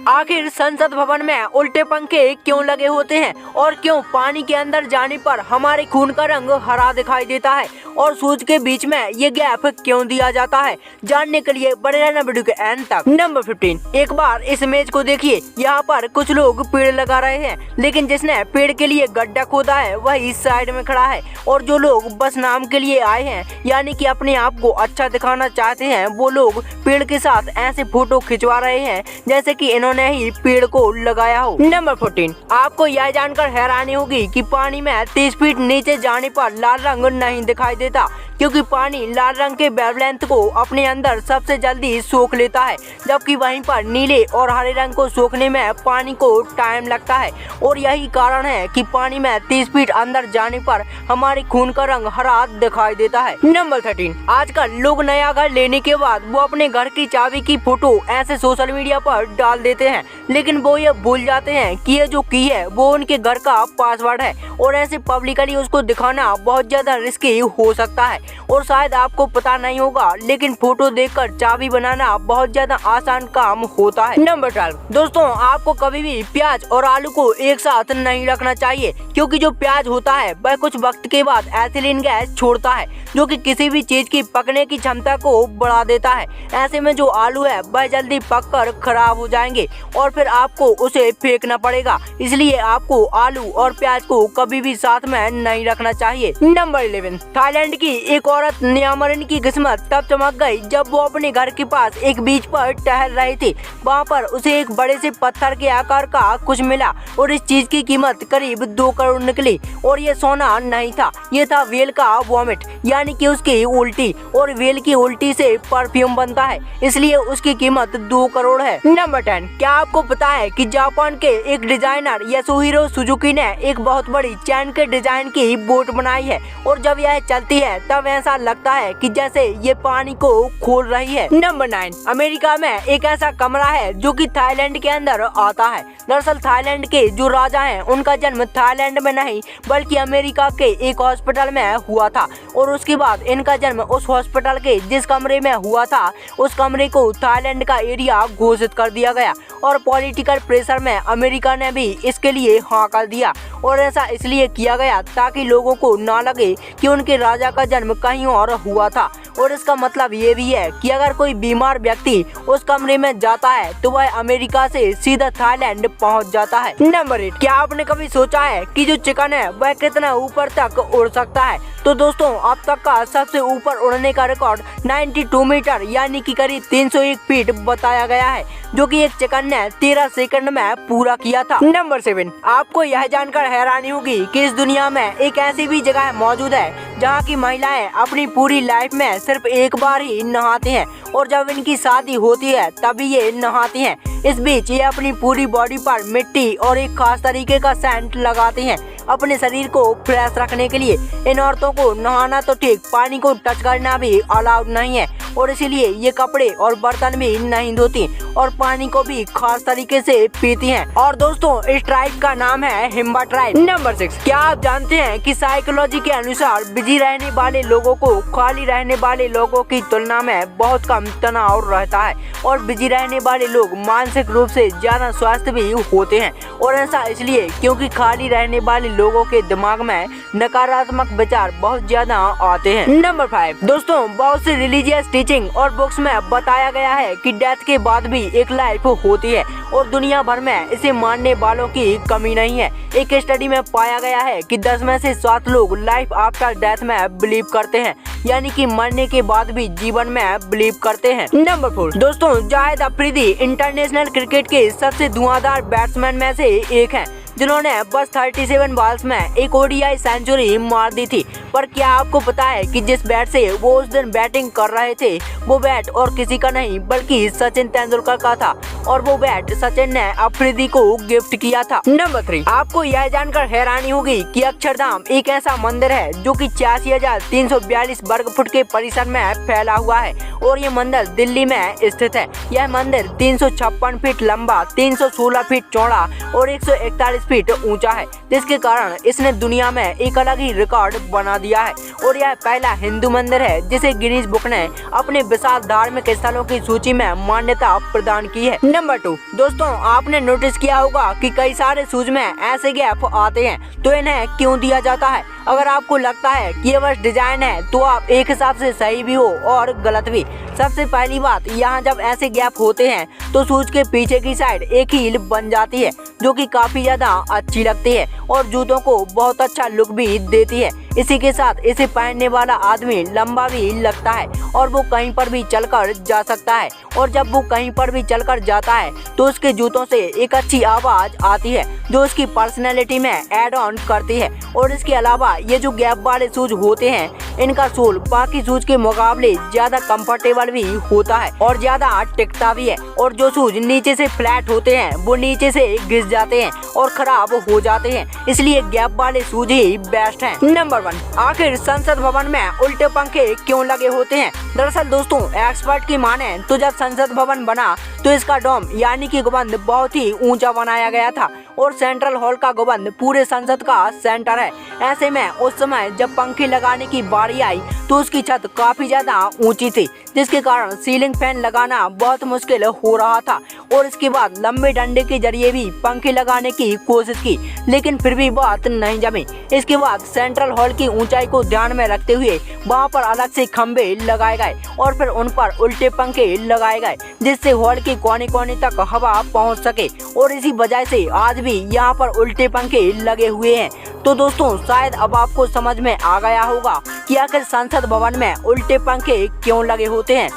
आखिर संसद भवन में उल्टे पंखे क्यों लगे होते हैं और क्यों पानी के अंदर जाने पर हमारे खून का रंग हरा दिखाई देता है और सूरज के बीच में ये गैप क्यों दिया जाता है, जानने के लिए बने रहना वीडियो के एंड तक। नंबर 15, एक बार इस इमेज को देखिए। यहाँ पर कुछ लोग पेड़ लगा रहे हैं, लेकिन जिसने पेड़ के लिए गड्ढा खोदा है वह इस साइड में खड़ा है और जो लोग बस नाम के लिए आए हैं, यानी कि अपने आप को अच्छा दिखाना चाहते हैं, वो लोग पेड़ के साथ ऐसे फोटो खिंचवा रहे हैं जैसे कि इन्होंने ही पेड़ को लगाया हो। नंबर 14, आपको यह जानकर हैरानी होगी कि पानी में 30 फीट नीचे जाने पर लाल रंग नहीं दिखाई देता, क्योंकि पानी लाल रंग के वेवलेंथ को अपने अंदर सबसे जल्दी सोख लेता है, जबकि वहीं पर नीले और हरे रंग को सोखने में पानी को टाइम लगता है। और यही कारण है कि पानी में 30 फीट अंदर जाने पर हमारे खून का रंग हरा दिखाई देता है। नंबर 13, आजकल लोग नया घर लेने के बाद वो अपने घर की चाबी की फोटो ऐसे सोशल मीडिया पर डाल देते हैं, लेकिन वो ये भूल जाते हैं कि ये जो की है वो उनके घर का पासवर्ड है और ऐसे पब्लिकली उसको दिखाना बहुत ज्यादा रिस्की हो सकता है। और शायद आपको पता नहीं होगा, लेकिन फोटो देखकर चाबी बनाना बहुत ज्यादा आसान काम होता है। नंबर 12, दोस्तों आपको कभी भी प्याज और आलू को एक साथ नहीं रखना चाहिए, क्योंकि जो प्याज होता है वह कुछ वक्त के बाद एथिलीन गैस छोड़ता है, जो कि किसी भी चीज की पकने की क्षमता को बढ़ा देता है। ऐसे में जो आलू है वह जल्दी पककर खराब हो जाएंगे और फिर आपको उसे फेंकना पड़ेगा, इसलिए आपको आलू और प्याज को कभी भी साथ में नहीं रखना चाहिए। नंबर 11, थाईलैंड की एक औरत न्यामरिन की किस्मत तब चमक गई जब वो अपने घर के पास एक बीच पर टहल रही थी। वहाँ पर उसे एक बड़े से पत्थर के आकार का कुछ मिला और इस चीज की कीमत करीब 2 करोड़ निकली। और ये सोना नहीं था, ये था व्हेल का वॉमिट, यानी कि उसकी उल्टी, और व्हेल की उल्टी से परफ्यूम बनता है, इसलिए उसकी कीमत 2 करोड़ है। नंबर 10, क्या आपको पता है कि जापान के एक डिजाइनर यासुहिरो सुजुकी ने एक बहुत बड़ी चैन के डिजाइन की बोट बनाई है और जब यह चलती है तब ऐसा लगता है कि जैसे ये पानी को खोल रही है। नंबर 9, अमेरिका में एक ऐसा कमरा है जो कि थाईलैंड के अंदर आता है। दरअसल थाईलैंड के जो राजा हैं उनका जन्म थाईलैंड में नहीं बल्कि अमेरिका के एक हॉस्पिटल में हुआ था और उसके बाद इनका जन्म उस हॉस्पिटल के जिस कमरे में हुआ था उस कमरे को थाईलैंड का एरिया घोषित कर दिया गया और पॉलिटिकल प्रेशर में अमेरिका ने भी इसके लिए हाँ कर दिया। और ऐसा इसलिए किया गया ताकि लोगों को ना लगे कि उनके राजा का जन्म कहीं और हुआ था। और इसका मतलब ये भी है कि अगर कोई बीमार व्यक्ति उस कमरे में जाता है तो वह अमेरिका से सीधा थाईलैंड पहुंच जाता है। नंबर 8, क्या आपने कभी सोचा है कि जो चिकन है वह कितना ऊपर तक उड़ सकता है? तो दोस्तों अब तक का सबसे ऊपर उड़ने का रिकॉर्ड 92 मीटर यानी कि करीब 301 फीट बताया गया है, जो कि एक चिकन ने 13 सेकंड में पूरा किया था। नंबर 7, आपको यह जानकर हैरानी होगी कि इस दुनिया में एक ऐसी भी जगह मौजूद है जहाँ की महिलाएं अपनी पूरी लाइफ में सिर्फ एक बार ही नहाती हैं और जब इनकी शादी होती है तभी ये नहाती हैं। इस बीच ये अपनी पूरी बॉडी पर मिट्टी और एक खास तरीके का सेंट लगाती हैं अपने शरीर को फ्रेश रखने के लिए। इन औरतों को नहाना तो ठीक, पानी को टच करना भी अलाउड नहीं है और इसीलिए ये कपड़े और बर्तन भी नहीं धोती और पानी को भी खास तरीके से पीती हैं। और दोस्तों इस ट्राइब का नाम है हिम्बा ट्राइब। नंबर 6, क्या आप जानते हैं कि साइकोलॉजी के अनुसार बिजी रहने वाले लोगों को खाली रहने वाले लोगों की तुलना में बहुत कम तनाव रहता है और बिजी रहने वाले लोग मानसिक रूप से ज्यादा स्वस्थ भी होते हैं। और ऐसा इसलिए क्योंकि खाली रहने वाले लोगों के दिमाग में नकारात्मक विचार बहुत ज्यादा आते हैं। नंबर 5, दोस्तों बहुत सी रिलीजियस टीचिंग और बुक्स में बताया गया है कि डेथ के बाद भी एक लाइफ होती है और दुनिया भर में इसे मानने वालों की कमी नहीं है। एक स्टडी में पाया गया है कि 10 में से 7 लोग लाइफ आफ्टर डेथ में बिलीव करते हैं, यानी कि मरने के बाद भी जीवन में बिलीव करते हैं। नंबर 4, दोस्तों जाहिद अफरीदी इंटरनेशनल क्रिकेट के सबसे धुआंधार बैट्समैन में से एक हैं, जिन्होंने बस 37 बॉल्स में एक ओडीआई सेंचुरी मार दी थी। पर क्या आपको पता है कि जिस बैट से वो उस दिन बैटिंग कर रहे थे वो बैट और किसी का नहीं बल्कि सचिन तेंदुलकर का था और वो बैट सचिन ने अफरीदी को गिफ्ट किया था। नंबर 3, आपको यह जानकर हैरानी होगी कि अक्षरधाम एक ऐसा मंदिर है जो कि 86,342 वर्ग फुट के परिसर में फैला हुआ है और ये मंदिर दिल्ली में स्थित है। यह मंदिर 356 फीट लंबा, 316 फीट चौड़ा और 141 फीट ऊंचा है, जिसके कारण इसने दुनिया में एक अलग ही रिकॉर्ड बना दिया है और यह पहला हिंदू मंदिर है जिसे गिनीज बुक ने अपने विशाल धार्मिक स्थलों की सूची में मान्यता प्रदान की है। नंबर 2, दोस्तों आपने नोटिस किया होगा कि कई सारे शूज में ऐसे गैप आते हैं, तो इन्हें क्यों दिया जाता है? अगर आपको लगता है कि ये बस डिजाइन है तो आप एक हिसाब से सही भी हो और गलत भी। सबसे पहली बात, यहाँ जब ऐसे गैप होते हैं तो शूज के पीछे की साइड एक हील बन जाती है जो कि काफी ज्यादा अच्छी लगती है और जूतों को बहुत अच्छा लुक भी देती है। इसी के साथ इसे पहनने वाला आदमी लंबा भी लगता है और वो कहीं पर भी चलकर जा सकता है, और जब वो कहीं पर भी चलकर जाता है तो उसके जूतों से एक अच्छी आवाज आती है जो उसकी पर्सनैलिटी में ऐड ऑन करती है। और इसके अलावा ये जो गैप वाले शूज होते हैं इनका सोल बाकी शूज के मुकाबले ज्यादा कंफर्टेबल भी होता है और ज्यादा टिकता भी है, और जो शूज नीचे से फ्लैट होते हैं वो नीचे से घिस जाते हैं और खराब हो जाते हैं, इसलिए गैप वाले शूज ही बेस्ट हैं। नंबर 1, आखिर संसद भवन में उल्टे पंखे क्यों लगे होते हैं? दरअसल दोस्तों एक्सपर्ट की माने तो जब संसद भवन बना तो इसका डोम यानी कि गुंबद बहुत ही ऊंचा बनाया गया था और सेंट्रल हॉल का गुंबद पूरे संसद का सेंटर है। ऐसे में उस समय जब पंखे लगाने की बारी आई तो उसकी छत काफी ज्यादा ऊंची थी, जिसके कारण सीलिंग फैन लगाना बहुत मुश्किल हो रहा था। और इसके बाद लंबे डंडे के जरिए भी पंखे लगाने की कोशिश की, लेकिन फिर भी बात नहीं जमी। इसके बाद सेंट्रल हॉल की ऊंचाई को ध्यान में रखते हुए वहां पर अलग से खंभे लगाए गए और फिर उन पर उल्टे पंखे लगाए गए, जिससे हॉल के कोने कोने तक हवा पहुंच सके, और इसी वजह से आज भी यहाँ पर उल्टे पंखे लगे हुए हैं। तो दोस्तों शायद अब आपको समझ में आ गया होगा कि आखिर संसद भवन में उल्टे पंखे क्यों लगे होते हैं।